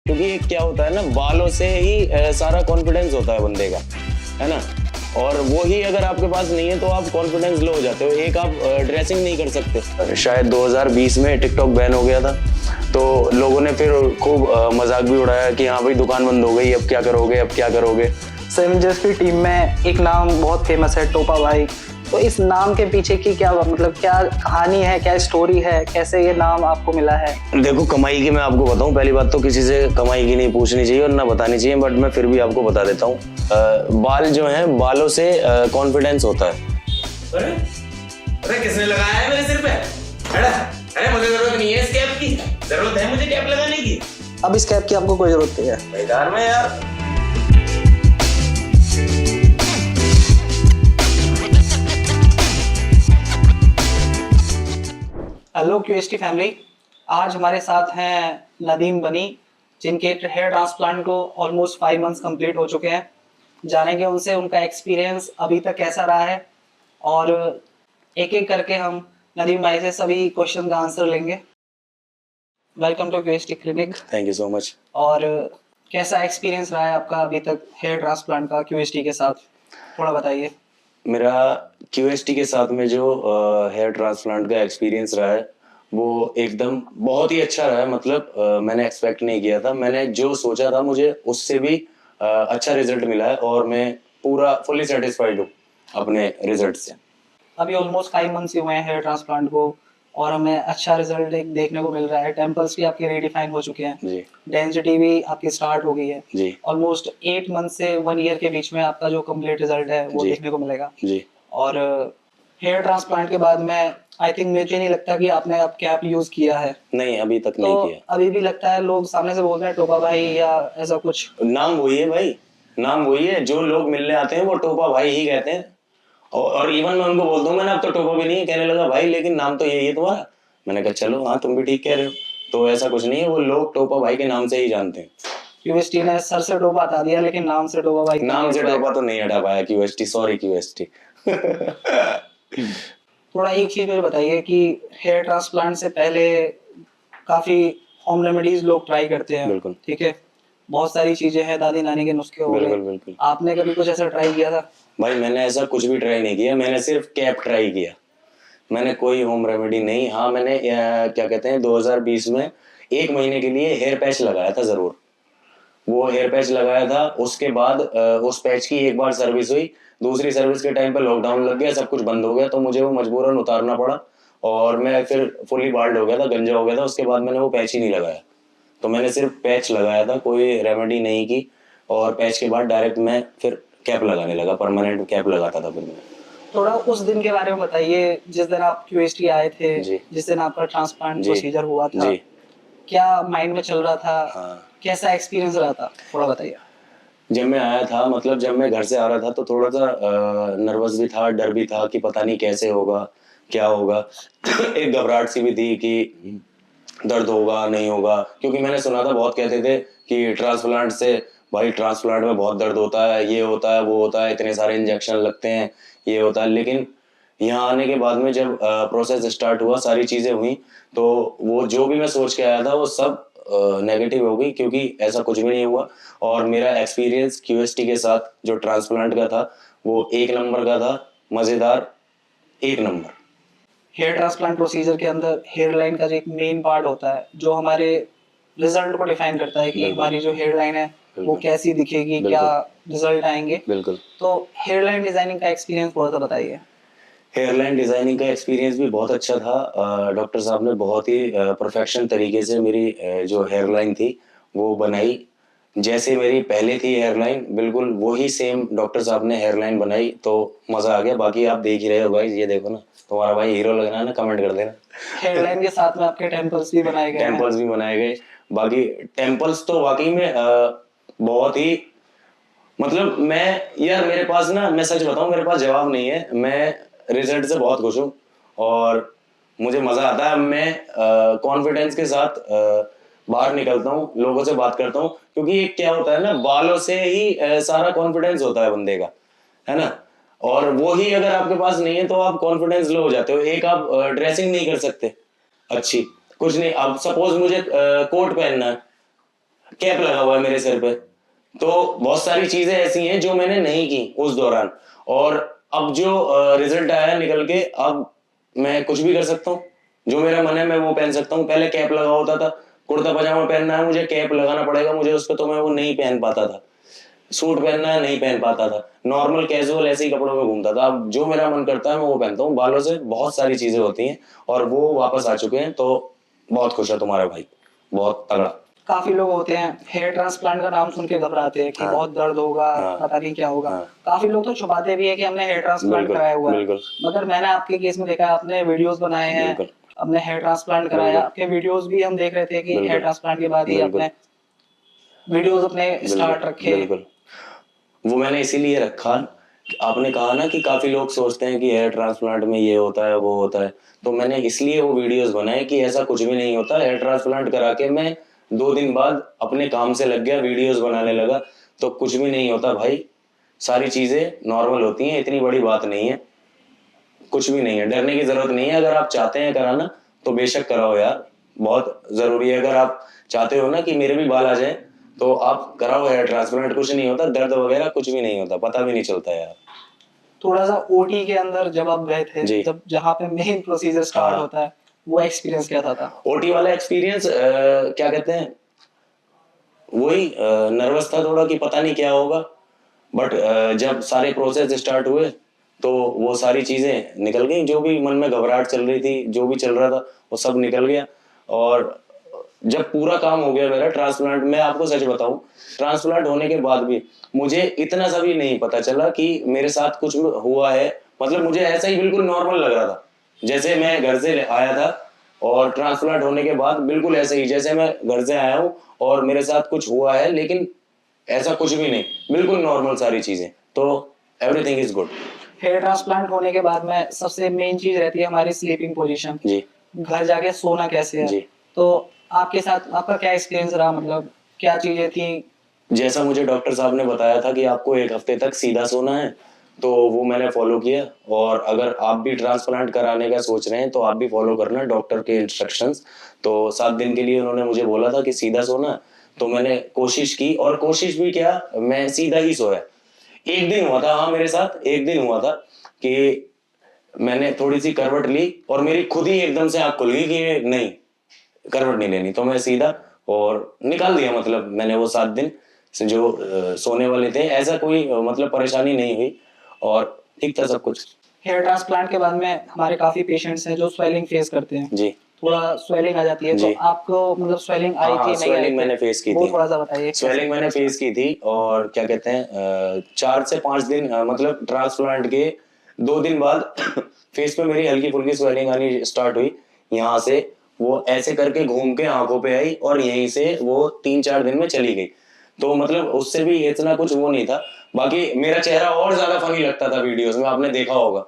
क्योंकि ये क्या होता है ना, बालों से ही सारा कॉन्फिडेंस होता है बंदे का, है ना। और वो ही अगर आपके पास नहीं है तो आप कॉन्फिडेंस लो हो जाते हो। एक आप ड्रेसिंग नहीं कर सकते। शायद 2020 में टिकटॉक बैन हो गया था, तो लोगों ने फिर खूब मजाक भी उड़ाया कि हाँ भाई दुकान बंद हो गई, अब क्या करोगे, अब क्या करोगे। सेवेंजर्स की टीम में एक नाम बहुत फेमस है, टोपा भाई। तो इस नाम के पीछे की क्या मतलब क्या कहानी है, क्या स्टोरी है, कैसे ये नाम आपको मिला है? देखो, कमाई की मैं आपको बताऊं, पहली बात तो किसी से कमाई की नहीं पूछनी चाहिए और ना बतानी चाहिए, बट मैं फिर भी आपको बता देता हूँ। बाल जो हैं, बालों से कॉन्फिडेंस होता है। अरे अरे किसने लगाया है मेरे सिर पे? अरे अरे मुझे जरूरत नहीं है इस कैप की। जरूरत है मुझे कैप लगाने की। अब इस कैप की आपको कोई जरूरत नहीं है। बेकार में यार। हेलो क्यूएसटी फैमिली, आज हमारे साथ हैं नदीम बनी, जिनके हेयर ट्रांसप्लांट को ऑलमोस्ट 5 मंथ्स कंप्लीट हो चुके हैं। जानेंगे उनसे उनका एक्सपीरियंस अभी तक कैसा रहा है, और एक एक करके हम नदीम भाई से सभी क्वेश्चन का आंसर लेंगे। Welcome to QST clinic. Thank you so much. और कैसा एक्सपीरियंस रहा है आपका अभी तक हेयर ट्रांसप्लांट का क्यूएसटी के साथ, थोड़ा बताइए। मेरा क्यूएसटी के साथ में जो हेयर ट्रांसप्लांट का एक्सपीरियंस रहा है वो एकदम बहुत ही अच्छा रहा है। मतलब मैंने एक्सपेक्ट नहीं किया था। मैंने जो सोचा था मुझे उससे भी अच्छा रिजल्ट मिला है और मैं पूरा फुल्ली सेटिस्फाइड हूँ अपने रिजल्ट से। अभी ऑलमोस्ट 5 मंथ्स ही हुए हैं हेयर ट्रांसप्लांट को, और हमें अच्छा रिजल्ट एक देखने को मिल रहा है। टेम्पल्स भी आपके रिडिफाइन हो चुके हैं, जी डेंसिटी भी आपकी स्टार्ट हो गई है। जी ऑलमोस्ट 8 मंथ से 1 ईयर के बीच में आपका जो कंप्लीट रिजल्ट है वो जी देखने को मिलेगा। जी। और हेयर ट्रांसप्लांट के बाद में आई थिंक मुझे नहीं लगता कि आपने अब कैप यूज किया है। नहीं, अभी तक तो नहीं किया। अभी भी लगता है लोग सामने से बोल रहे हैं टोपा भाई या ऐसा कुछ? नाम वही है भाई, नाम वही है। जो लोग मिलने आते हैं वो टोपा भाई ही कहते हैं। और इवन मैं उनको बोलता हूँ, मैंने अब तो टोपा भी नहीं है। कहने लगा भाई लेकिन नाम तो यही है तुम्हारा। मैंने कहा चलो हाँ, तुम भी ठीक कह रहे हो। तो ऐसा कुछ नहीं है, वो लोग टोपा भाई के नाम से ही जानते हैं। क्यूएसटी ने सर से टोपा हटा दिया, लेकिन नाम से टोपा भाई नाम से टोपा तो नहीं हटा पाया क्यूएसटी, सॉरी क्यूएसटी। थोड़ा एक चीज मुझे बताइए कि हेयर ट्रांसप्लांट से पहले काफी होम रेमेडीज लोग ट्राई करते हैं। बिल्कुल। ठीक है, बहुत सारी चीजें हैं, दादी नानी के नुस्खे हो गए। बिल्कुल बिल्कुल। आपने कभी कुछ ऐसा ट्राई किया था? भाई मैंने ऐसा कुछ भी ट्राई नहीं किया, मैंने सिर्फ कैप ट्राई किया। मैंने कोई होम रेमेडी नहीं। हाँ, मैंने क्या कहते हैं 2020 में 1 महीने के लिए हेयर पैच लगाया था जरूर। वो हेयर पैच लगाया था, उसके बाद उस पैच की एक बार सर्विस हुई। दूसरी सर्विस के टाइम पे लॉकडाउन लग गया, सब कुछ बंद हो गया, तो मुझे वो मजबूरन उतारना पड़ा और मैं फिर फुली बाल्ड हो गया था, गंजा हो गया था। उसके बाद मैंने वो पैच ही नहीं लगाया। तो मैंने सिर्फ पैच लगाया था, कोई रेमेडी नहीं की। और पैच के बाद डायरेक्ट मैं फिर कैप लगाने लगा, परमानेंट कैप लगाता था फिर मैं। थोड़ा उस दिन के बारे में बताइए जिस दिन आप क्यूएसटी आए थे, जी। जिस दिन आपका ट्रांसप्लांट जी। प्रोसीजर हुआ था। जी। क्या माइंड में चल रहा था? हाँ। कैसा एक्सपीरियंस रहा था, थोड़ा बताइए। जब मैं आया था, मतलब जब मैं घर से आ रहा था तो थोड़ा सा नर्वस भी था, डर भी था कि पता नहीं कैसे होगा, क्या होगा। एक घबराहट सी भी थी कि दर्द होगा नहीं होगा, क्योंकि मैंने सुना था, बहुत कहते थे कि ट्रांसप्लांट से भाई, ट्रांसप्लांट में बहुत दर्द होता है, ये होता है, वो होता है, इतने सारे इंजेक्शन लगते हैं, ये होता है। लेकिन यहाँ आने के बाद में जब प्रोसेस स्टार्ट हुआ, सारी चीजें हुई, तो वो जो भी मैं सोच के आया था वो सब नेगेटिव हो गई, क्योंकि ऐसा कुछ भी नहीं हुआ। और मेरा एक्सपीरियंस क्यूएसटी के साथ जो ट्रांसप्लांट का था वो 1 नंबर का था, मजेदार, 1 नंबर। हेयर ट्रांसप्लांट प्रोसीजर के अंदर हेयर लाइन का जो एक मेन पार्ट होता है, जो हमारे रिजल्ट को डिफाइन करता है कि बिल्कुल। हमारी जो हेयर लाइन है वो बिल्कुल। कैसी दिखेगी, बिल्कुल। क्या रिजल्ट आएंगे। बिल्कुल। तो हेयर लाइन डिजाइनिंग का एक्सपीरियंस थोड़ा सा बताइए। हेयरलाइन डिजाइनिंग का एक्सपीरियंस भी बहुत अच्छा था। डॉक्टर साहब ने बहुत ही परफेक्शन तरीके से मेरी जो हेयरलाइन थी वो बनाई। जैसे मेरी पहले थी हेयरलाइन, बिल्कुल वही सेम डॉक्टर साहब ने हेयरलाइन बनाई, तो मजा आ गया। बाकी आप देख ही रहे हो भाई, ये देखो ना, तुम्हारा भाई हीरो लग रहा है ना, कमेंट कर देना। हेयर लाइन के साथ में आपके टेम्पल्स भी बनाए गए हैं। टेम्पल्स भी बनाए गए। बाकी टेम्पल्स तो वाकई में बहुत ही, मतलब मैं, यार मेरे पास ना, मैं सच बताऊं, मेरे पास जवाब नहीं है। मैं रिजल्ट से बहुत खुश हूँ और मुझे मजा आता है। मैं कॉन्फिडेंस के साथ बाहर निकलता हूँ, लोगों से बात करता हूँ, क्योंकि ये क्या होता है ना, बालों से ही सारा कॉन्फिडेंस होता है बंदे का, है ना। और वो ही अगर आपके पास नहीं है तो आप कॉन्फिडेंस लो हो जाते हो। एक आप ड्रेसिंग नहीं कर सकते अच्छी, कुछ नहीं। अब सपोज मुझे कोट पहनना है, कैप लगा हुआ है मेरे सिर पे। तो बहुत सारी चीजें ऐसी हैं जो मैंने नहीं की उस दौरान, और अब जो रिजल्ट आया है निकल के, अब मैं कुछ भी कर सकता हूँ, जो मेरा मन है मैं वो पहन सकता हूँ। पहले कैप लगा होता था, कुर्ता पजामा पहनना है मुझे, कैप लगाना पड़ेगा मुझे उस पर, तो मैं वो नहीं पहन पाता था। सूट पहनना है नहीं पहन पाता था, नॉर्मल कैजुअल ऐसे ही कपड़ों में घूमता था। अब जो मेरा मन करता है मैं वो पहनता हूँ। बालों से बहुत सारी चीजें होती हैं और वो वापस आ चुके हैं, तो बहुत खुश है तुम्हारा भाई, बहुत तगड़ा। काफी लोग होते हैं हेयर ट्रांसप्लांट का नाम सुन के घबराते हैं कि हाँ। बहुत दर्द होगा, हाँ। पता नहीं क्या होगा। हाँ। काफी लोग तो छुपाते भी है कि हमने हेयर ट्रांसप्लांट बिल्कुल, कराया हुआ है, बिल्कुल। मगर मैंने आपके केस में देखा है आपने वीडियोस बनाए हैं, बिल्कुल। आपने हेयर ट्रांसप्लांट कराया। बिल्कुल। आपके वीडियोस भी हम देख रहे थे कि बिल्कुल। हेयर ट्रांसप्लांट के बाद ही बिल्कुल। आपने वीडियोस अपने स्टार्ट बिल्कुल। रखे। बिल्कुल। वो मैंने इसीलिए रखा, आपने कहा ना कि काफी लोग सोचते हैं कि हेयर ट्रांसप्लांट में ये होता है वो होता है, तो मैंने इसलिए वो वीडियोस बनाए कि ऐसा कुछ भी नहीं होता। हेयर ट्रांसप्लांट करा के मैं 2 दिन बाद अपने काम से लग गया, वीडियोस बनाने लगा, तो कुछ भी नहीं होता भाई, सारी चीजें नॉर्मल होती हैं, इतनी बड़ी बात नहीं है, कुछ भी नहीं है, डरने की जरूरत नहीं है। अगर आप चाहते हैं कराना तो बेशक कराओ यार, बहुत जरूरी है। अगर आप चाहते हो ना कि मेरे भी बाल आ जाए तो आप कराओ हेयर ट्रांसप्लांट, कुछ नहीं होता, दर्द वगैरह कुछ भी नहीं होता, पता भी नहीं चलता यार। थोड़ा सा ओटी के अंदर जब आप गए थे, जी। जब जहाँ पे मेन प्रोसीजर स्टार्ट हाँ। होता है, वो एक्सपीरियंस क्या था? ओटी वाला एक्सपीरियंस क्या कहते हैं, वही नर्वस था थोड़ा कि पता नहीं क्या होगा, बट जब सारे प्रोसेस स्टार्ट हुए तो वो सारी चीजें निकल गई, जो भी मन में घबराहट चल रही थी, जो भी चल रहा था वो सब निकल गया। और जब पूरा काम हो गया मेरा ट्रांसप्लांट, मैं आपको सच बताऊं, ट्रांसप्लांट होने के बाद भी मुझे इतना सा भी नहीं पता चला कि मेरे साथ कुछ हुआ है। मतलब मुझे ऐसा ही बिल्कुल नॉर्मल लग रहा था, जैसे मैं घर से आया था, और ट्रांसप्लांट होने के बाद बिल्कुल ऐसे ही जैसे मैं घर से आया हूँ और मेरे साथ कुछ हुआ है, लेकिन ऐसा कुछ भी नहीं, बिल्कुल नॉर्मल सारी चीजें, तो everything is good. Hair transplant होने के बाद में सबसे मेन चीज रहती है हमारी स्लीपिंग पोजीशन। जी। घर जाके सोना कैसे है? जी। तो आपके साथ आपका क्या एक्सपीरियंस रहा, मतलब क्या चीजें थी? जैसा मुझे डॉक्टर साहब ने बताया था कि आपको 1 हफ्ते तक सीधा सोना है, तो वो मैंने फॉलो किया। और अगर आप भी ट्रांसप्लांट कराने का सोच रहे हैं तो आप भी फॉलो करना डॉक्टर के इंस्ट्रक्शंस। तो 7 दिन के लिए उन्होंने मुझे बोला था कि सीधा सोना, तो मैंने कोशिश की, और कोशिश भी क्या, मैं सीधा ही सोया। एक दिन हुआ था, हाँ मेरे साथ एक दिन हुआ था कि मैंने थोड़ी सी करवट ली और मेरी खुद ही एकदम से आँख खुल गई कि नहीं, करवट नहीं लेनी, तो मैं सीधा और निकाल दिया। मतलब मैंने वो 7 दिन से जो सोने वाले थे, ऐसा कोई मतलब परेशानी नहीं हुई और ठीक था सब कुछ। हेयर ट्रांसप्लांट के बाद में हमारे काफी पेशेंट्स हैं जो स्वेलिंग फेस करते हैं, जी। थोड़ा स्वेलिंग आ जाती है, तो जी। आपको मतलब स्वेलिंग आई हाँ, थी नहीं आई स्वेलिंग थी? मैंने फेस की वो थी। थोड़ा सा बताइए। स्वेलिंग मैंने फेस की थी, और क्या कहते हैं 4 से 5 दिन मतलब ट्रांसप्लांट के 2 दिन बाद फेस पे मेरी हल्की फुल्की स्वेलिंग आनी स्टार्ट हुई। यहाँ से वो ऐसे करके घूम के आंखों पे आई और यहीं से वो 3-4 दिन में चली गई। तो मतलब उससे भी इतना कुछ वो नहीं था। बाकी मेरा चेहरा और ज्यादा फनी लगता था वीडियोस में, आपने देखा होगा,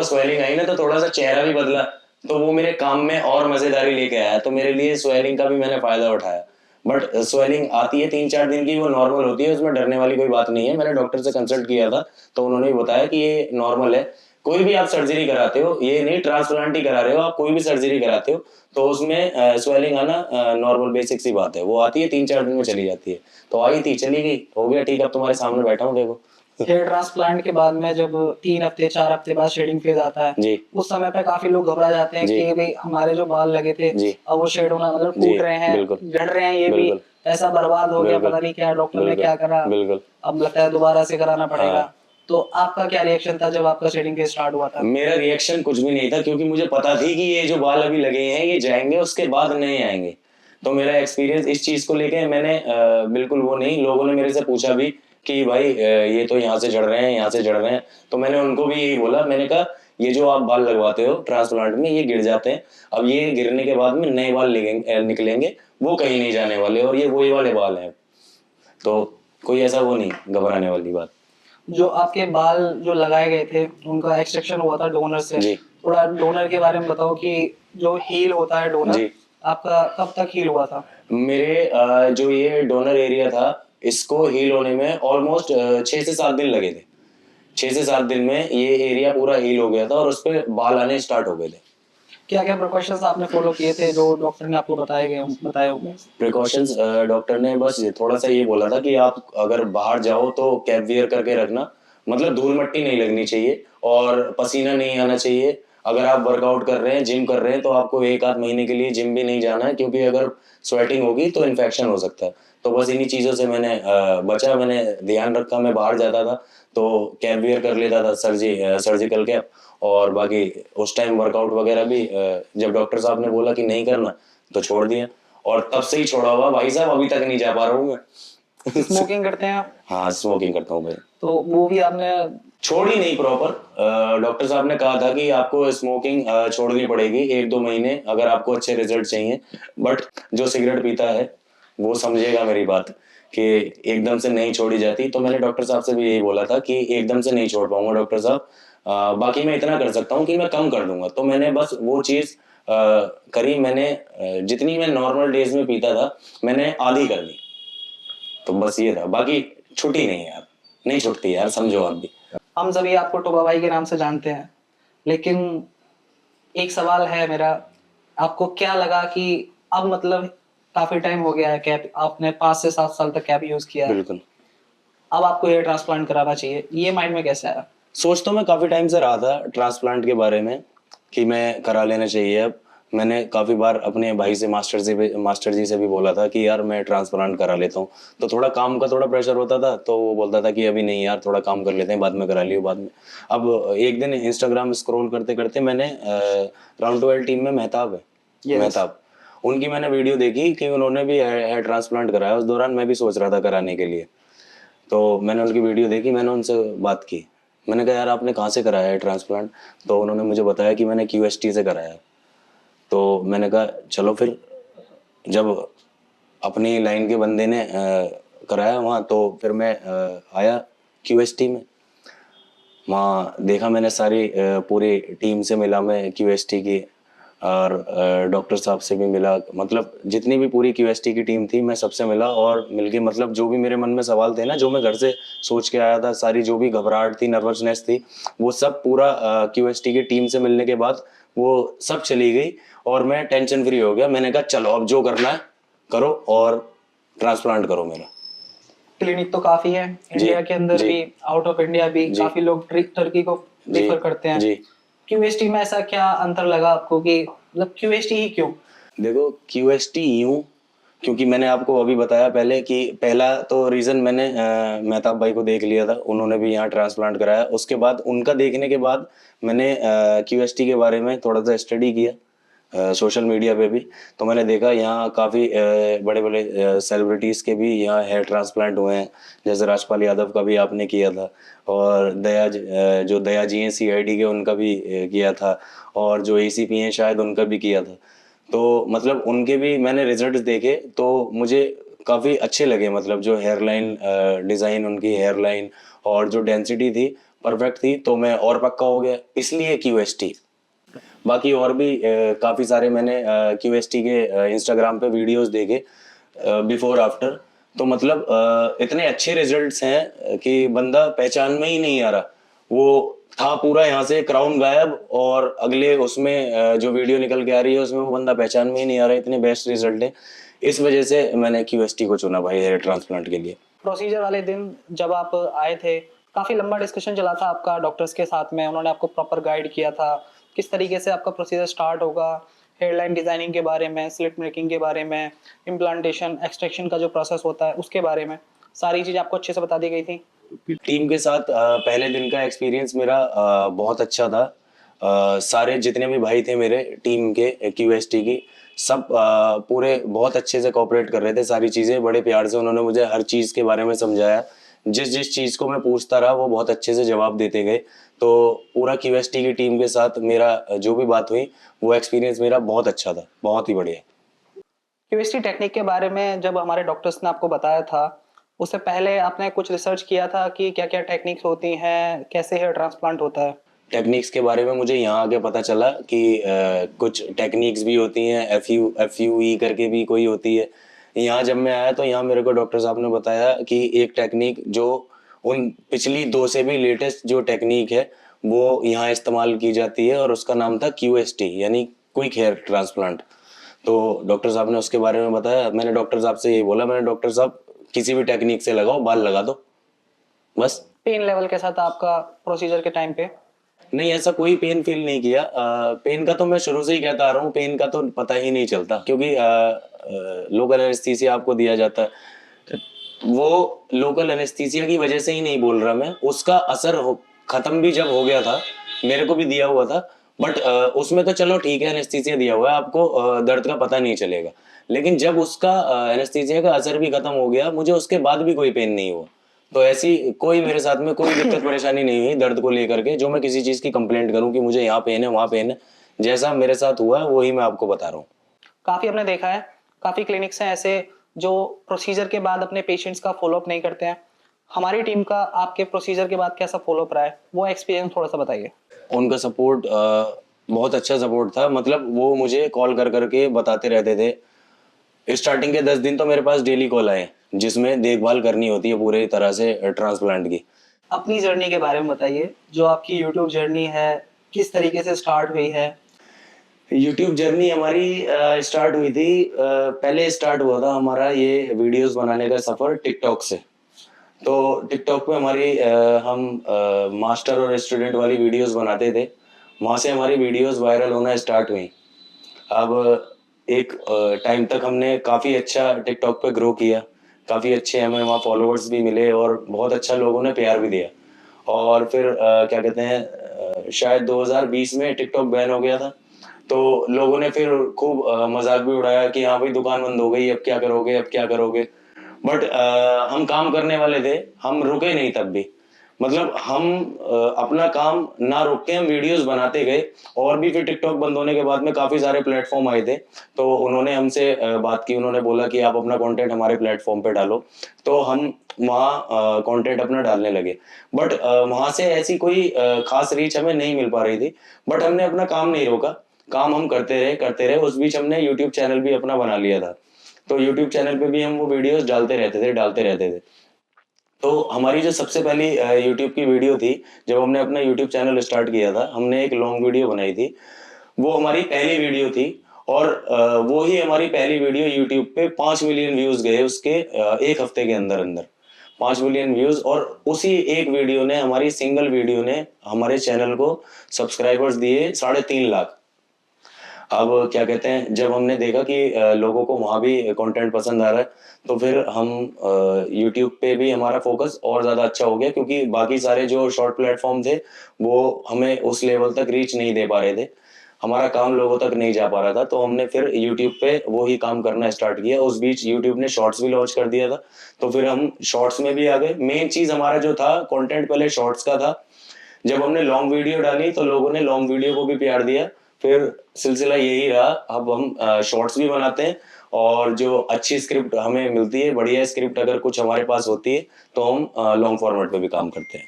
स्वेलिंग आई ना तो थोड़ा सा चेहरा भी बदला, तो वो मेरे काम में और मजेदारी लेके आया। तो मेरे लिए स्वेलिंग का भी मैंने फायदा उठाया। बट स्वेलिंग आती है 3-4 दिन की, वो नॉर्मल होती है, उसमें डरने वाली कोई बात नहीं है। मैंने डॉक्टर से कंसल्ट किया था तो उन्होंने भी बताया कि ये नॉर्मल है। कोई भी आप सर्जरी कराते हो, ये नहीं ट्रांसप्लांट ही करा रहे हो, आप कोई भी सर्जरी कराते हो तो उसमें स्वेलिंग आना नॉर्मल बेसिक सी बात है। वो आती है 3-4 दिन में चली जाती है, तो आई थी चली गई, हो गया ठीक। अब तुम्हारे सामने बैठा हूँ देखो। हेयर ट्रांसप्लांट के बाद में जब 3 हफ्ते 4 हफ्ते बाद शेडिंग फेज आता है, जी। उस समय पे काफी लोग घबरा जाते हैं जी। कि भाई हमारे जो बाल लगे थे जी। अब वो शेड होना मतलब जी, टूट रहे हैं, बिल्कुल। झड़ रहे हैं, ये भी बिल्कुल। पैसा बर्बाद हो गया, बिल्कुल। पता नहीं क्या डॉक्टर ने बिल्कुल। क्या करा, बिल्कुल। अब लगता है दोबारा से कराना पड़ेगा। हाँ। तो आपका क्या रिएक्शन था जब आपका शेडिंग फेज स्टार्ट हुआ था? मेरा रिएक्शन कुछ भी नहीं था, क्योंकि मुझे पता थी कि ये जो बाल अभी लगे हैं ये जाएंगे, उसके बाद नए आएंगे। तो मेरा एक्सपीरियंस इस चीज को लेके मैंने बिल्कुल वो नहीं, लोगों ने मेरे से पूछा भी कि भाई ये तो यहाँ से झड़ रहे हैं, यहाँ से झड़ रहे हैं, तो मैंने उनको भी यही बोला, मैंने कहा ये जो आप बाल लगवाते हो ट्रांसप्लांट में ये गिर जाते हैं, अब ये गिरने के बाद में नए बाल निकलेंगे, वो कहीं नहीं जाने वाले, और ये वही वाले बाल हैं। तो कोई ऐसा वो नहीं घबराने वाली बात। जो आपके बाल जो लगाए गए थे उनका एक्सट्रैक्शन हुआ था डोनर से, जी। थोड़ा डोनर के बारे में बताओ कि जो हील होता है डोनर, जी। आपका कब तक हील हुआ था? मेरे जो ये डोनर एरिया था, इसको हील होने में ऑलमोस्ट 6 से 7 दिन लगे थे। 6 से 7 दिन में ये एरिया पूरा हील हो गया था और उस पर बाल आने स्टार्ट हो गए थे। क्या क्या प्रिकॉशंस आपने फॉलो किए थे जो डॉक्टर ने आपको बताए होंगे? प्रिकॉशंस डॉक्टर ने बस थोड़ा सा ये बोला था कि आप अगर बाहर जाओ तो कैप वियर करके रखना, मतलब धूल मट्टी नहीं लगनी चाहिए और पसीना नहीं आना चाहिए। अगर आप वर्कआउट कर रहे हैं, जिम कर रहे हैं, तो आपको 1 आध महीने के लिए जिम भी नहीं जाना है, क्योंकि अगर स्वेटिंग होगी तो इन्फेक्शन हो सकता है। तो बस इन्हीं चीज़ों से मैंने बचा, मैंने ध्यान रखा। मैं बाहर जाता था तो कैप वियर कर लेता था, सर्जिकल कैप। और बाकी उस टाइम वर्कआउट वगैरह भी जब डॉक्टर साहब ने बोला कि नहीं करना तो छोड़ दिया, और तब से ही छोड़ा हुआ भाई साहब, अभी तक नहीं जा पा रहा हूँ मैं। स्मोकिंग करते हैं आप? हाँ, स्मोकिंग करता हूँ भाई। तो वो भी आपने? छोड़ी नहीं प्रॉपर। डॉक्टर साहब ने कहा था कि आपको स्मोकिंग छोड़नी पड़ेगी 1-2 महीने अगर आपको अच्छे रिजल्ट चाहिए। बट जो सिगरेट पीता है वो समझेगा मेरी बात कि एकदम से नहीं छोड़ी जाती। तो मैंने डॉक्टर साहब से भी यही बोला था कि एकदम से नहीं छोड़ पाऊंगा डॉक्टर साहब, बाकी मैं इतना कर सकता हूँ कि मैं कम कर दूंगा। तो मैंने बस वो चीज़ करी। मैंने जितनी मैं नॉर्मल डेज में पीता था मैंने आधी कर दी। तो बस ये था, बाकी छुट्टी नहीं यार, नहीं छुटती यार, समझो आप भी। हम सभी आपको टोबा भाई के नाम से जानते हैं, लेकिन एक सवाल है मेरा, आपको क्या लगा कि अब मतलब काफी टाइम हो गया है कैप, आपने 5 से 7 साल तक कैप यूज किया है, बिल्कुल। अब आपको हेयर ट्रांसप्लांट कराना चाहिए, ये माइंड में कैसे आया? सोच तो मैं काफी टाइम से रहा था ट्रांसप्लांट के बारे में कि मैं करा लेना चाहिए। अब मैंने काफी बार अपने भाई से, मास्टर जी से भी बोला था कि यार मैं ट्रांसप्लांट करा लेता हूँ। तो थोड़ा काम का थोड़ा प्रेशर होता था, तो वो बोलता था कि अभी नहीं यार, थोड़ा काम कर लेते हैं, बाद में करा लियो बाद में। अब एक दिन इंस्टाग्राम स्क्रॉल करते करते मैंने राउंड टू टीम में मेहताब है, Yes. मेहताब, उनकी मैंने वीडियो देखी कि उन्होंने भी हेयर ट्रांसप्लांट कराया। उस दौरान मैं भी सोच रहा था कराने के लिए, तो मैंने उनकी वीडियो देखी, मैंने उनसे बात की। मैंने कहा यार आपने कहाँ से कराया है ट्रांसप्लांट? तो उन्होंने मुझे बताया कि मैंने QST से कराया। तो मैंने कहा चलो फिर, जब अपनी लाइन के बंदे ने कराया वहाँ, तो फिर मैं आया QST में। वहाँ देखा मैंने सारी पूरी टीम से मिला मैं QST की, और डॉक्टर साहब से भी मिला। मतलब जितनी भी पूरी QST की टीम थी मैं सबसे मिला, और मिलके मतलब जो भी मेरे मन में सवाल थे ना, जो मैं घर से सोच के आया था, सारी जो भी घबराहट थी, नर्वसनेस थी, वो सब पूरा QST की टीम से मिलने के बाद वो सब चली गई और मैं टेंशन फ्री हो गया। मैंने कहा चलो अब जो करना है करो और ट्रांसप्लांट करो मेरा। क्लिनिक तो काफी है इंडिया के अंदर जी, भी, आउट ऑफ इंडिया भी काफी लोग टर्की को प्रेफर करते हैं। जी। क्यूएसटी में ऐसा क्या अंतर लगा आपको कि मतलब क्यूएसटी ही क्यों? देखो QST यूं, क्योंकि मैंने आपको अभी बताया पहले कि पहला तो रीज़न मैंने मेहताब भाई को देख लिया था, उन्होंने भी यहाँ ट्रांसप्लांट कराया। उसके बाद उनका देखने के बाद मैंने QST के बारे में थोड़ा सा स्टडी किया सोशल मीडिया पे भी। तो मैंने देखा यहाँ काफ़ी बड़े बड़े सेलिब्रिटीज़ के भी यहाँ हेयर ट्रांसप्लांट हुए हैं, जैसे राजपाल यादव का भी आपने किया था, और जो दया जी हैं CID के, उनका भी किया था, और जो ACP हैं शायद उनका भी किया था। तो मतलब उनके भी मैंने रिजल्ट्स देखे तो मुझे काफ़ी अच्छे लगे। मतलब जो हेयरलाइन डिज़ाइन, उनकी हेयरलाइन और जो डेंसिटी थी परफेक्ट थी, तो मैं और पक्का हो गया, इसलिए QST। बाकी और भी काफ़ी सारे मैंने QST के इंस्टाग्राम पे वीडियोस देखे बिफोर आफ्टर। तो मतलब इतने अच्छे रिजल्ट्स हैं कि बंदा पहचान में ही नहीं आ रहा। वो था पूरा यहाँ से क्राउन गायब, और अगले उसमें जो वीडियो निकल के आ रही है उसमें वो बंदा पहचान में ही नहीं आ रहा। इतने बेस्ट रिजल्ट है, इस वजह से मैंने QST को चुना भाई हेयर ट्रांसप्लांट के लिए। प्रोसीजर वाले दिन जब आप आए थे, काफी लंबा डिस्कशन चला था आपका डॉक्टर्स के साथ में, उन्होंने आपको प्रॉपर गाइड किया था किस तरीके से आपका प्रोसीजर स्टार्ट होगा, हेयरलाइन डिजाइनिंग के बारे में, स्लिट मेकिंग के बारे में, इम्प्लांटेशन, एक्सट्रैक्शन का जो प्रोसेस होता है उसके बारे में, सारी चीज़ आपको अच्छे से बता दी गई थी। टीम के साथ पहले दिन का एक्सपीरियंस मेरा बहुत अच्छा था। सारे जितने भी भाई थे मेरे टीम के QST की, सब पूरे बहुत अच्छे से कोऑपरेट कर रहे थे। सारी चीज़ें बड़े प्यार से उन्होंने मुझे हर चीज़ के बारे में समझाया। जिस चीज़ को मैं पूछता रहा वो बहुत अच्छे से जवाब देते गए। तो पूरा QST की टीम के साथ मेरा जो भी बात हुई, वो एक्सपीरियंस मेरा बहुत अच्छा था, बहुत ही बढ़िया। क्यूएसटी टेक्निक के बारे में जब हमारे डॉक्टर्स ने आपको बताया था, उससे पहले आपने कुछ रिसर्च किया था कि क्या क्या टेक्निक्स होती हैं, कैसे हेयर ट्रांसप्लांट होता है? टेक्निक्स के बारे में मुझे यहाँ आके पता चला कि कुछ टेक्निक्स भी होती हैं, FUE करके भी कोई होती है। यहाँ जब मैं आया तो यहाँ मेरे को डॉक्टर साहब ने बताया कि एक टेक्निक जो उन पिछली 2 से भी लेटेस्ट जो टेक्निक है वो यहाँ इस्तेमाल की जाती है, और उसका नाम था QST, यानी क्विक हेयर ट्रांसप्लांट। तो डॉक्टर साहब ने उसके बारे में बताया। मैंने डॉक्टर साहब से ये बोला, मैंने डॉक्टर साहब किसी भी टेक्निक से लगाओ, बाल लगा दो बस। पेन लेवल कैसा था आपका प्रोसीजर के टाइम पे? नहीं, ऐसा कोई पेन फील नहीं किया। पेन का तो मैं शुरू से ही कहता आ रहा हूँ, पेन का तो पता ही नहीं चलता, क्योंकि लोकल एनेस्थीसिया आपको दिया जाता है। वो लोकल एनेस्थीसिया की वजह से ही नहीं बोल रहा मैं, उसका असर खत्म भी जब हो गया था, मेरे को भी दिया हुआ था, बट उसमें तो चलो ठीक है, एनेस्थीसिया दिया हुआ है, आपको दर्द का पता नहीं चलेगा। लेकिन जब उसका एनेस्थीसिया का असर भी खत्म हो गया, मुझे उसके बाद भी कोई पेन नहीं हुआ। तो ऐसी कोई मेरे साथ में कोई दिक्कत परेशानी नहीं हुई दर्द को लेकर के, जो मैं किसी चीज की कंप्लेंट करूं कि मुझे यहाँ पेन है वहां पेन है। जैसा मेरे साथ हुआ है वही मैं आपको बता रहा हूँ। काफी हमने देखा है, काफी क्लिनिक्स हैं ऐसे जो प्रोसीजर के बाद अपने पेशेंट्स का फॉलोअप नहीं करते हैं। हमारी टीम का आपके प्रोसीजर के बाद कैसा फॉलोअप रहा है, वो एक्सपीरियंस थोड़ा सा बताइए। उनका सपोर्ट बहुत अच्छा सपोर्ट था। मतलब वो मुझे कॉल कर करके बताते रहते थे। स्टार्टिंग के 10 दिन तो मेरे पास डेली कॉल आए, जिसमें देखभाल करनी होती है पूरी तरह से ट्रांसप्लांट की। अपनी जर्नी के बारे में बताइए, जो आपकी यूट्यूब जर्नी है किस तरीके से स्टार्ट हुई है? यूट्यूब जर्नी हमारी स्टार्ट हुई थी, पहले स्टार्ट हुआ था हमारा ये वीडियोस बनाने का सफर टिकटॉक से। तो टिकटॉक पे हमारी हम मास्टर और स्टूडेंट वाली वीडियोस बनाते थे, वहाँ से हमारी वीडियोस वायरल होना स्टार्ट हुई। अब एक टाइम तक हमने काफ़ी अच्छा टिकटॉक पे ग्रो किया, काफ़ी अच्छे हमें वहाँ फॉलोअर्स भी मिले और बहुत अच्छा लोगों ने प्यार भी दिया। और फिर क्या कहते हैं, शायद 2020 में टिकटॉक बैन हो गया था, तो लोगों ने फिर खूब मजाक भी उड़ाया कि हाँ भाई दुकान बंद हो गई, अब क्या करोगे, अब क्या करोगे। बट हम काम करने वाले थे, हम रुके नहीं तब भी। मतलब हम अपना काम ना रोक के हम वीडियोस बनाते गए। और भी फिर टिकटॉक बंद होने के बाद में काफी सारे प्लेटफॉर्म आए थे, तो उन्होंने हमसे बात की, उन्होंने बोला कि आप अपना कंटेंट हमारे प्लेटफॉर्म पे डालो। तो हम वहाँ कंटेंट अपना डालने लगे। बट वहाँ से ऐसी कोई खास रीच हमें नहीं मिल पा रही थी। बट हमने अपना काम नहीं रोका, काम हम करते रहे। उस बीच हमने यूट्यूब चैनल भी अपना बना लिया था, तो यूट्यूब चैनल पे भी हम वो वीडियोस डालते रहते थे। तो हमारी जो सबसे पहली यूट्यूब की वीडियो थी, जब हमने अपना यूट्यूब चैनल स्टार्ट किया था, हमने एक लॉन्ग वीडियो बनाई थी। वो हमारी पहली वीडियो थी और वो ही हमारी पहली वीडियो यूट्यूब पे 5 मिलियन व्यूज गए उसके एक हफ्ते के अंदर अंदर 5 मिलियन व्यूज। और उसी एक वीडियो ने, हमारी सिंगल वीडियो ने हमारे चैनल को सब्सक्राइबर्स दिए 3.5 लाख। अब क्या कहते हैं, जब हमने देखा कि लोगों को वहाँ भी कंटेंट पसंद आ रहा है, तो फिर हम यूट्यूब पे भी हमारा फोकस और ज़्यादा अच्छा हो गया, क्योंकि बाकी सारे जो शॉर्ट प्लेटफॉर्म थे वो हमें उस लेवल तक रीच नहीं दे पा रहे थे, हमारा काम लोगों तक नहीं जा पा रहा था। तो हमने फिर यूट्यूब पे वो ही काम करना स्टार्ट किया। उस बीच यूट्यूब ने शॉर्ट्स भी लॉन्च कर दिया था, तो फिर हम शॉर्ट्स में भी आ गए। मेन चीज़ हमारा जो था, कंटेंट पहले शॉर्ट्स का था। जब हमने लॉन्ग वीडियो डाली तो लोगों ने लॉन्ग वीडियो को भी प्यार दिया। फिर सिलसिला यही रहा, अब हम शॉर्ट्स भी बनाते हैं, और जो अच्छी स्क्रिप्ट हमें मिलती है, बढ़िया स्क्रिप्ट अगर कुछ हमारे पास होती है, तो हम लॉन्ग फॉर्मेट पे भी काम करते हैं।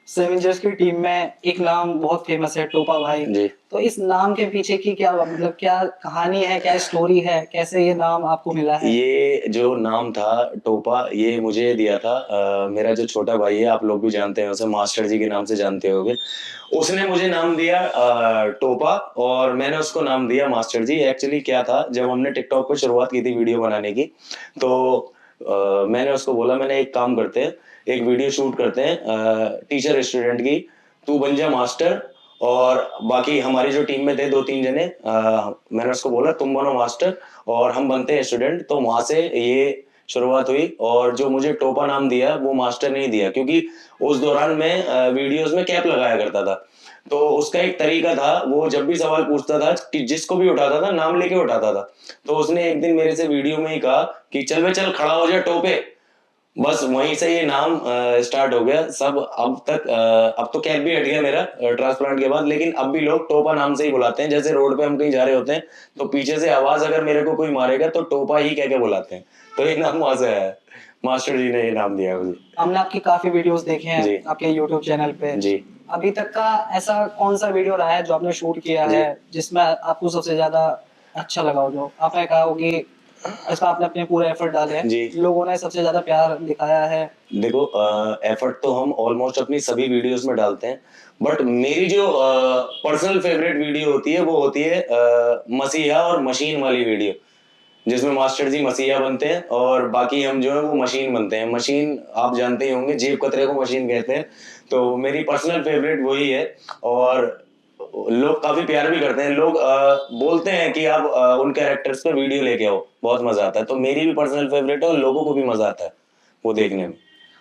सेवेंजर्स की टीम में एक नाम बहुत फेमस है, टोपा भाई जी। तो इस नाम के पीछे की क्या मतलब क्या कहानी है, क्या स्टोरी है, कैसे ये नाम आपको मिला है? ये जो नाम था टोपा, ये मुझे दिया था मेरा जो छोटा भाई है, आप लोग भी जानते हैं उसे, मास्टर जी के नाम से जानते होंगे। उसने मुझे नाम दिया टोपा, और मैंने उसको नाम दिया मास्टर जी। एक्चुअली क्या था, जब हमने टिकटॉक पे शुरुआत की थी वीडियो बनाने की, तो मैंने उसको बोला, मैंने एक काम करते हैं, एक वीडियो शूट करते हैं टीचर स्टूडेंट की, तू बन जा मास्टर, और बाकी हमारी जो टीम में थे 2-3 जने, मैंने उसको बोला तुम बनो मास्टर और हम बनते हैं स्टूडेंट। तो वहां से ये शुरुआत हुई। और जो मुझे टोपा नाम दिया वो मास्टर नहीं दिया, क्योंकि उस दौरान मैं वीडियोस में कैप लगाया करता था। तो उसका एक तरीका था, वो जब भी सवाल पूछता था कि जिसको भी उठाता था नाम लेके उठाता था। तो उसने एक दिन मेरे से वीडियो में ही कहा कि चल बे चल, खड़ा हो जा टोपे। बस वहीं से ये नाम स्टार्ट हो गया सब। अब तो कैप भी हट गया मेरा ट्रांसप्लांट के बाद, लेकिन अब भी लोग टोपा नाम से ही बुलाते हैं। जैसे रोड पे हम कहीं जा रहे होते हैं, तो पीछे से आवाज अगर मेरे को कोई मारेगा तो टोपा ही कह के बुलाते हैं। तो ये नाम वहां से आया है, मास्टर जी ने ये नाम दिया मुझे। हमने आपकी काफी वीडियोस देखे जी। हैं आपके यूट्यूब चैनल पे। जी। अभी तक का ऐसा कौन सा वीडियो रहा है जो आपने शूट किया जी। है जिसमें आपको सबसे ज्यादा अच्छा लगा हो, जो आपने कहा हो कि इसमें आपने अपने पूरे एफर्ट डाले हैं, जी। लोगों ने सबसे ज्यादा प्यार दिखाया है। देखो एफर्ट तो हम ऑलमोस्ट अपनी सभी वीडियोस में डालते हैं, बट मेरी जो पर्सनल फेवरेट वीडियो होती है वो होती है मसीहा और मशीन वाली वीडियो, जिसमें मास्टर जी मसीहा बनते हैं और बाकी हम जो है वो मशीन बनते हैं। मशीन आप जानते ही होंगे, जेब कतरे को मशीन कहते हैं, तो मेरी पर्सनल फेवरेट वही है। और लोग काफी प्यार भी करते हैं, लोग बोलते हैं कि आप उन कैरेक्टर्स पे वीडियो लेके आओ, बहुत मजा आता है। तो मेरी भी पर्सनल फेवरेट है और लोगों को भी मजा आता है वो देखने में।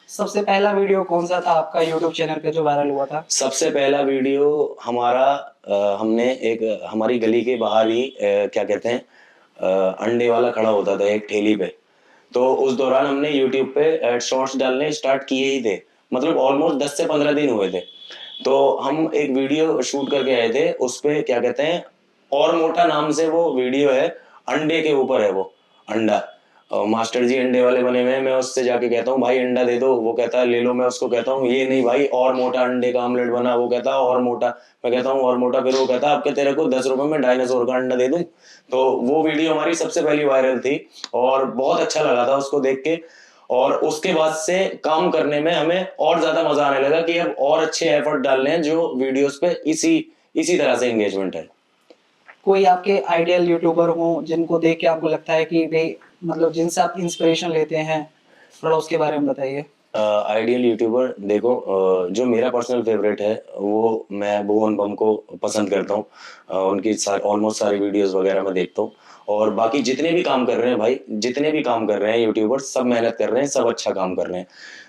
सबसे पहला वीडियो कौन सा था आपका यूट्यूब चैनल पे जो वायरल हुआ था? सबसे पहला वीडियो हमारा हमने एक हमारी गली के बाहर ही क्या कहते हैं अंडे वाला खड़ा होता था एक ठेली पे, तो उस दौरान हमने यूट्यूब पे शॉर्ट्स डालने स्टार्ट किए ही थे, मतलब ऑलमोस्ट 10 से 15 दिन हुए थे। तो हम एक वीडियो शूट करके आए थे, उस पे क्या कहते हैं और मोटा नाम से वो वीडियो है, अंडे के ऊपर है वो अंडा। मास्टर जी अंडे वाले बने हुए हैं, मैं उससे जाके कहता हूँ भाई अंडा दे दो, वो कहता है ले लो। मैं उसको कहता हूँ ये नहीं भाई और मोटा अंडे का आमलेट बना, वो कहता है और मोटा, मैं कहता हूँ और मोटा, फिर वो कहता है आपके तेरे को 10 रुपए में डायनासोर का अंडा दे दूं। तो वो वीडियो हमारी सबसे पहली वायरल थी और बहुत अच्छा लगा था उसको देख के। और उसके बाद से काम करने में हमें और ज्यादा मजा आने लगा कि अब और अच्छे एफर्ट डालने हैं जो वीडियोस पे इसी तरह से एंगेजमेंट है। कोई आपके आइडियल यूट्यूबर हो जिनको देख के आपको लगता है कि भाई मतलब जिनसे आप इंस्पिरेशन लेते हैं, थोड़ा उसके बारे में बताइए। आइडियल यूट्यूबर देखो, जो मेरा पर्सनल फेवरेट है वो मैं भुवन बम को पसंद करता हूँ। उनकी ऑलमोस्ट सारी वीडियोस वगैरह मैं देखता हूँ। और बाकी जितने भी काम कर रहे हैं भाई, जितने भी काम कर रहे हैं यूट्यूबर्स, सब मेहनत कर रहे हैं, सब अच्छा काम कर रहे हैं,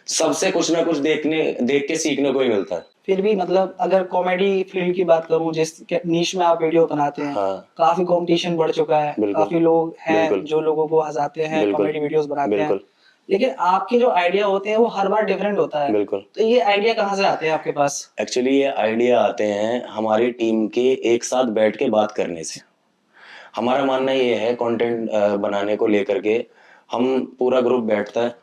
सबसे कुछ ना कुछ देख के सीखने को ही मिलता है। फिर भी मतलब अगर कॉमेडी फील्ड की बात करूं, जिस नीश में आप वीडियो बनाते हैं, हाँ। काफी कंपटीशन बढ़ चुका है, बिल्कुल। काफी लोग हैं बिल्कुल। जो लोगों को हंसाते हैं, बिल्कुल। कॉमेडी वीडियोस बनाते हैं, बिल्कुल। लेकिन आपके जो आइडिया होते हैं वो हर बार डिफरेंट होता है। बिल्कुल। तो ये आइडिया कहाँ से आते हैं आपके पास? एक्चुअली ये आइडिया आते हैं हमारी टीम के एक साथ बैठ के बात करने से। हमारा मानना ये है कंटेंट बनाने को लेकर के, हम पूरा ग्रुप बैठता है,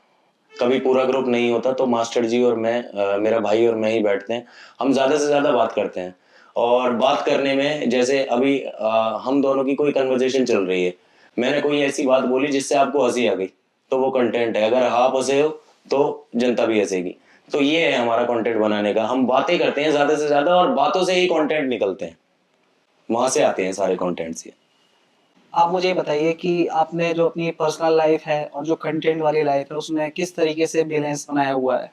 कभी पूरा ग्रुप नहीं होता तो मास्टर जी और मैं, मेरा भाई और मैं ही बैठते हैं, हम ज्यादा से ज्यादा बात करते हैं। और बात करने में जैसे अभी हम दोनों की कोई कन्वर्सेशन चल रही है, मैंने कोई ऐसी बात बोली जिससे आपको हंसी आ गई, तो वो कंटेंट है। अगर आप हंसे हो तो जनता भी हंसेगी। तो ये है हमारा कंटेंट बनाने का, हम बातें करते हैं ज्यादा से ज्यादा और बातों से ही कंटेंट निकलते हैं, वहां से आते हैं सारे कंटेंट्स। आप मुझे बताइए कि आपने जो अपनी पर्सनल लाइफ है और जो कंटेंट वाली लाइफ है उसमें किस तरीके से बैलेंस बनाया हुआ है?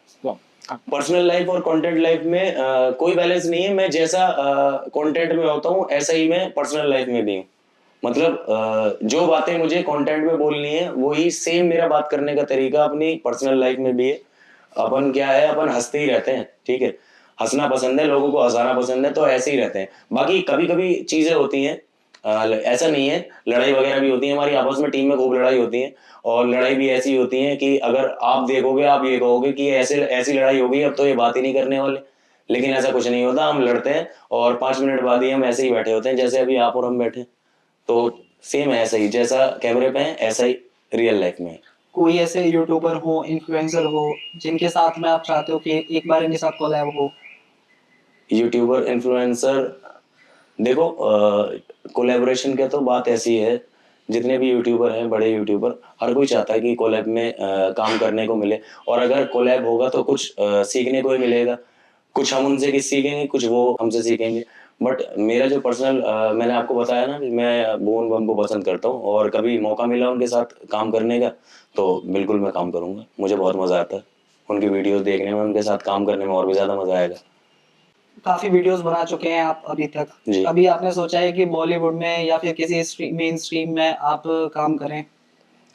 पर्सनल लाइफ और कंटेंट लाइफ में कोई बैलेंस नहीं है। मैं जैसा कंटेंट में होता हूँ ऐसा ही मैं पर्सनल लाइफ में भी हूँ। मतलब जो बातें मुझे कंटेंट में बोलनी है वही सेम मेरा बात करने का तरीका अपनी पर्सनल लाइफ में भी है। अपन क्या है, अपन हंसते ही रहते हैं, ठीक है, हंसना पसंद है, लोगों को हंसाना पसंद है, तो ऐसे ही रहते हैं। बाकी कभी कभी चीजें होती हैं, ऐसा नहीं है, लड़ाई वगैरह भी होती है हमारी आपस में, टीम में खूब लड़ाई होती है। और लड़ाई भी ऐसी होती है कि अगर आप देखोगे आप ये कहोगे कि ऐसे ऐसी लड़ाई हो गई, अब तो ये बात ही नहीं करने वाले, लेकिन ऐसा कुछ नहीं होता। हम लड़ते हैं और 5 मिनट बाद ही हम ऐसे ही बैठे होते हैं जैसे अभी आप और हम बैठे। तो सेम है, ऐसा ही जैसा कैमरे पे है ऐसा ही रियल लाइफ में है। कोई ऐसे यूट्यूबर हो, इन्फ्लुएंसर हो जिनके साथ में आप चाहते हो कि एक बार इनके साथ कोलैब हो? यूट्यूबर इन्फ्लुएंसर देखो, कोलैबोरेशन की तो बात ऐसी है, जितने भी यूट्यूबर हैं, बड़े यूट्यूबर, हर कोई चाहता है कि कोलैब में काम करने को मिले। और अगर कोलैब होगा तो कुछ सीखने को ही मिलेगा, कुछ हम उनसे किस सीखेंगे, कुछ वो हमसे सीखेंगे। बट मेरा जो पर्सनल, मैंने आपको बताया ना, मैं भुवन बम को पसंद करता हूँ और कभी मौका मिला उनके साथ काम करने का तो बिल्कुल मैं काम करूंगा। मुझे बहुत मजा आता है उनकी वीडियोस देखने में, उनके साथ काम करने में और भी ज्यादा मजा आएगा। काफी वीडियोस बना चुके हैं आप अभी तक, जी। अभी आपने सोचा है कि बॉलीवुड में या फिर किसी मेन स्ट्रीम में आप काम करें?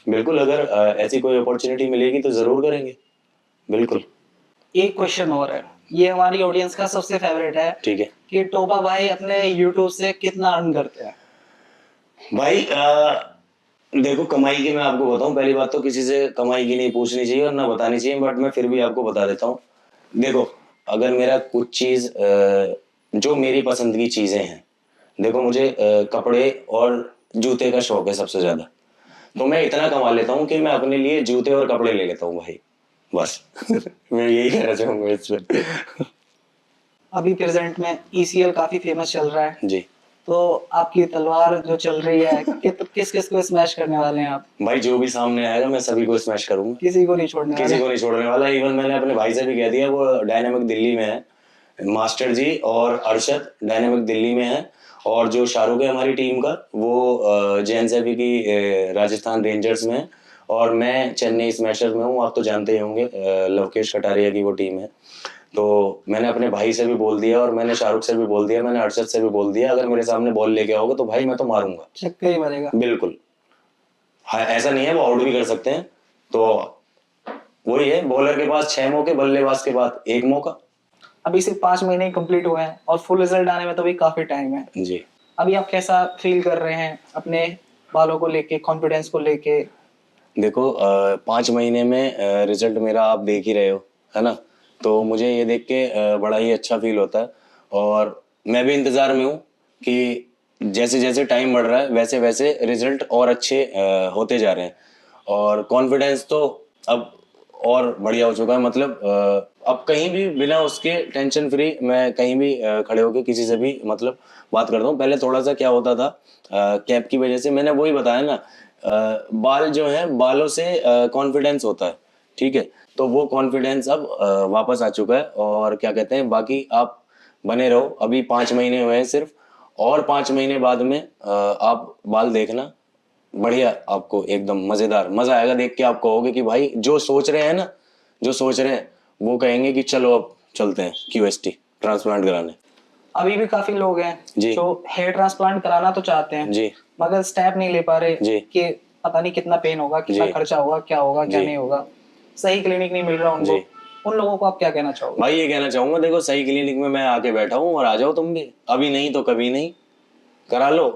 बिल्कुल, अगर ऐसी कोई अपॉर्चुनिटी मिलेगी तो जरूर करेंगे, बिल्कुल। एक क्वेश्चन और है, ये हमारी ऑडियंस का सबसे फेवरेट है, ठीक है कि टोपा भाई अपने यूट्यूब से कितना अर्न करते हैं? भाई, देखो कमाई की मैं आपको बताऊं, पहली बात तो किसी से कमाई की नहीं पूछनी चाहिए और ना बतानी चाहिए, बट मैं फिर भी आपको बता देता हूँ। देखो, अगर मेरा कुछ चीज जो मेरी पसंद की चीजें हैं, देखो मुझे कपड़े और जूते का शौक है सबसे ज्यादा, तो मैं इतना कमा लेता हूँ कि मैं अपने लिए जूते और कपड़े ले लेता हूँ भाई, बस। मैं यही कहना चाहूंगा इस पर। अभी प्रेजेंट में ECL काफी फेमस चल रहा है, जी। तो आपकी तलवार जो चल रही है किस किस को स्मैश करने वाले हैं आप? भाई जो भी सामने आएगा मैं सभी को स्मैश करूंगा, किसी को नहीं छोड़ने किसी वाले? को नहीं छोड़ने वाला। इवन मैंने अपने भाई से भी कह दिया, वो डायनामिक दिल्ली में है, मास्टर जी और अरशद डायनामिक दिल्ली में है, और जो शाहरुख है हमारी टीम का वो JNCFE की राजस्थान रेंजर्स में है, और मैं चेन्नई स्मैशर्स में हूँ। आप तो जानते ही होंगे लवकेश कटारिया की वो टीम है। तो मैंने अपने भाई से भी बोल दिया, और मैंने शाहरुख से भी बोल दिया, मैंने अरशद से भी बोल दिया, अगर मेरे सामने बॉल लेके आओगे तो भाई मैं तो मारूंगा, छक्का ही मारेगा। बिल्कुल। हाँ, ऐसा नहीं है, वो आउट भी कर सकते हैं। तो वही है, बॉलर के पास 6 मौके, बल्लेबाज के पास 1 मौका। अभी सिर्फ 5 महीने कंप्लीट हुए हैं और फुल रिजल्ट आने में तो भी काफी टाइम है। जी। अभी आप कैसा फील कर रहे हैं अपने बालों को लेके, कॉन्फिडेंस को लेके? देखो 5 महीने में रिजल्ट मेरा आप देख ही रहे हो, है ना। तो मुझे ये देख के बड़ा ही अच्छा फील होता है, और मैं भी इंतज़ार में हूँ कि जैसे जैसे टाइम बढ़ रहा है वैसे वैसे रिजल्ट और अच्छे होते जा रहे हैं, और कॉन्फिडेंस तो अब और बढ़िया हो चुका है। मतलब अब कहीं भी बिना उसके टेंशन फ्री मैं कहीं भी खड़े होके किसी से भी मतलब बात करता हूँ। पहले थोड़ा सा क्या होता था, कैप की वजह से, मैंने वही बताया ना, बाल जो है, बालों से कॉन्फिडेंस होता है, ठीक है। तो वो कॉन्फिडेंस अब वापस आ चुका है, और क्या कहते हैं, बाकी आप बने रहो। अभी 5 महीने हुए हैं सिर्फ, और 5 महीने बाद में आप बाल देखना, बढ़िया, आपको एकदम मजेदार मजा आएगा देख के। आप कहोगे कि भाई जो सोच रहे हैं ना, जो सोच रहे हैं वो कहेंगे कि चलो अब चलते हैं QST ट्रांसप्लांट कराने। अभी भी काफी लोग हैं जी। जो हेयर ट्रांसप्लांट कराना तो चाहते हैं जी। मगर स्टेप नहीं ले पा रहे जी। कि पता नहीं कितना पेन होगा, कितना जी। खर्चा होगा, क्या होगा, क्या जी। नहीं होगा, सही क्लिनिक नहीं मिल रहा उनको। जी। उन लोगों को आप क्या कहना चाहोगे? भाई ये कहना चाहूंगा, देखो सही क्लिनिक में मैं आके बैठा हूँ, और आ जाओ तुम भी, अभी नहीं तो कभी नहीं, करा लो।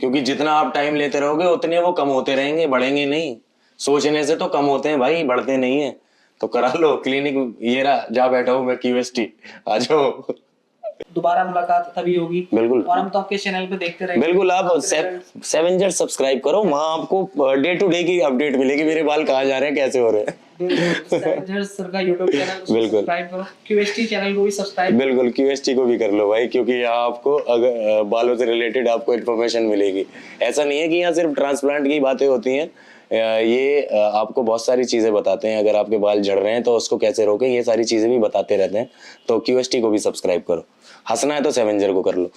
क्योंकि जितना आप टाइम लेते रहोगे उतने वो कम होते रहेंगे, बढ़ेंगे नहीं। सोचने से तो कम होते हैं भाई, बढ़ते नहीं है। तो करा लो क्लिनिक, ये रहा, जा बैठा हूँ मैं QST, आ जाओ। दोबारा मुलाकात तभी होगी, बिल्कुल। और हम तो आपके चैनल पे देखते रहेंगे। बिल्कुल, आप सेवेंजर सब्सक्राइब करो, वहाँ आपको डे टू डे की अपडेट मिलेगी, मेरे बाल कहाँ जा रहे हैं, कैसे हो रहे हैं। बिल्कुल, सर का YouTube चैनल सब्सक्राइब करो, QST चैनल को भी सब्सक्राइब। बिल्कुल, QST को भी कर लो भाई, क्योंकि यहाँ आपको अगर बालों से रिलेटेड आपको इन्फॉर्मेशन मिलेगी। ऐसा नहीं है कि यहाँ सिर्फ ट्रांसप्लांट की बातें होती हैं, ये आपको बहुत सारी चीजें बताते हैं। अगर आपके बाल झड़ रहे हैं तो उसको कैसे रोकें, ये सारी चीजें भी बताते रहते हैं। तो QST को भी सब्सक्राइब करो, हंसना है तो सेवेंजर को कर लो।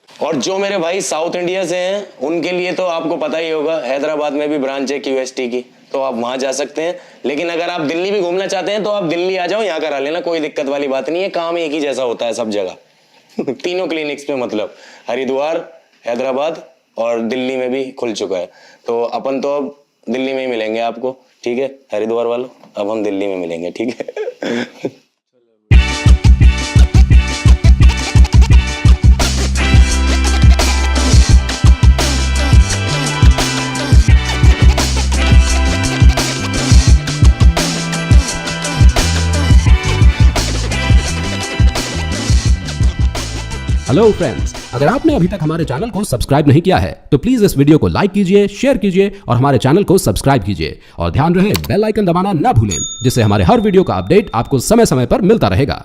और जो मेरे भाई साउथ इंडिया से हैं उनके लिए तो आपको पता ही होगा, हैदराबाद में भी ब्रांच है QST की, तो आप वहां जा सकते हैं। लेकिन अगर आप दिल्ली भी घूमना चाहते हैं तो आप दिल्ली आ जाओ, यहाँ करा लेना, कोई दिक्कत वाली बात नहीं है। काम एक ही जैसा होता है सब जगह। तीनों क्लिनिक्स पे, मतलब हरिद्वार, हैदराबाद और दिल्ली में भी खुल चुका है। तो अपन तो अब दिल्ली में ही मिलेंगे आपको, ठीक है हरिद्वार वालों, अब हम दिल्ली में मिलेंगे, ठीक है। हेलो फ्रेंड्स, अगर आपने अभी तक हमारे चैनल को सब्सक्राइब नहीं किया है तो प्लीज इस वीडियो को लाइक कीजिए, शेयर कीजिए और हमारे चैनल को सब्सक्राइब कीजिए। और ध्यान रहे बेल आइकन दबाना ना भूलें, जिससे हमारे हर वीडियो का अपडेट आपको समय समय पर मिलता रहेगा।